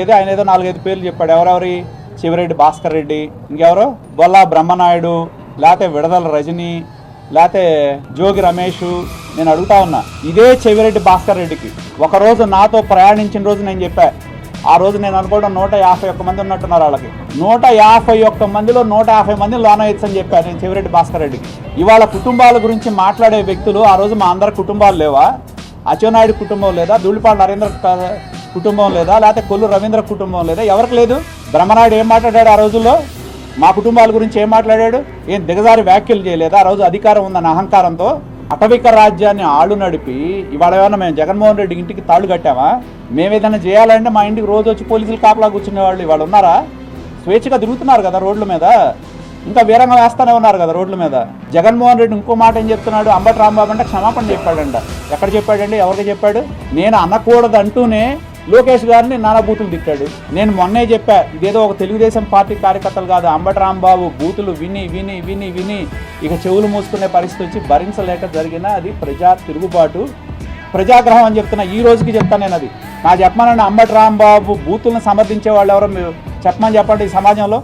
ఏదో ఆయన ఏదో 4-5 పేర్లు చెప్పాడు. ఎవరెవరి? చెవిరెడ్డి భాస్కర్ రెడ్డి, ఇంకెవరు? బొల్లా బ్రహ్మనాయుడు, లేకపోతే విడదల రజని, లేకపోతే జోగి రమేష్. నేను అడుగుతా ఉన్నా, ఇదే చెవిరెడ్డి భాస్కర్ రెడ్డికి ఒకరోజు నాతో ప్రయాణించిన రోజు నేను చెప్పా. ఆ రోజు నేను అనుకోవడం 151 మంది ఉన్నట్టున్నారు. వాళ్ళకి 151 మందిలో 150 మంది లోన వేయచ్చని చెప్పాను నేను చెవిరెడ్డి భాస్కర్ రెడ్డికి. ఇవాళ కుటుంబాల గురించి మాట్లాడే వ్యక్తులు ఆ రోజు మా అందరి కుటుంబాలు లేవా? అచ్చెన్నాయుడు కుటుంబం లేదా? ధూళిపాల నరేంద్ర కుటుంబం లేదా? లేకపోతే కొల్లు రవీంద్ర కుటుంబం లేదా? ఎవరికి లేదు? బ్రహ్మనాయుడు ఏం మాట్లాడాడు ఆ రోజుల్లో? మా కుటుంబాల గురించి ఏం మాట్లాడాడు? ఏం దిగజారి వ్యాఖ్యలు చేయలేదా? ఆ రోజు అధికారం ఉందన్న అహంకారంతో అటవిక రాజ్యాన్ని ఆళ్ళు నడిపి ఇవాళ ఏమన్నా మేము జగన్మోహన్ రెడ్డి ఇంటికి తాళ్ళు కట్టామా? మేము ఏదైనా చేయాలంటే మా ఇంటికి రోజు వచ్చి పోలీసులు కాపలా కూర్చునేవాళ్ళు ఇవాళ ఉన్నారా? స్వేచ్ఛగా తిరుగుతున్నారు కదా రోడ్ల మీద, ఇంకా వీరంగా వేస్తూనే ఉన్నారు కదా రోడ్ల మీద. జగన్మోహన్ రెడ్డి ఇంకో మాట ఏం చెప్తున్నాడు? అంబటి రాంబాబు అంటే క్షమాపణ చెప్పాడంట. ఎక్కడ చెప్పాడండి? ఎవరికి చెప్పాడు? నేను అనకూడదు అంటూనే లోకేష్ గారిని నానా బూతులు తిట్టాడు. నేను మొన్నే చెప్పా, ఇదేదో ఒక తెలుగుదేశం పార్టీ కార్యకర్తలు కాదు, అంబటి రాంబాబు బూతులు విని విని విని విని ఇక చెవులు మూసుకునే పరిస్థితి వచ్చి భరించలేక జరిగిన అది ప్రజా తిరుగుబాటు, ప్రజాగ్రహం అని చెప్తున్నా. ఈ రోజుకి చెప్తాను నేను. అది నా చెప్పమనండి. అంబటి రాంబాబు బూతులను సమర్థించే వాళ్ళు ఎవరో చెప్పమని చెప్పండి ఈ సమాజంలో.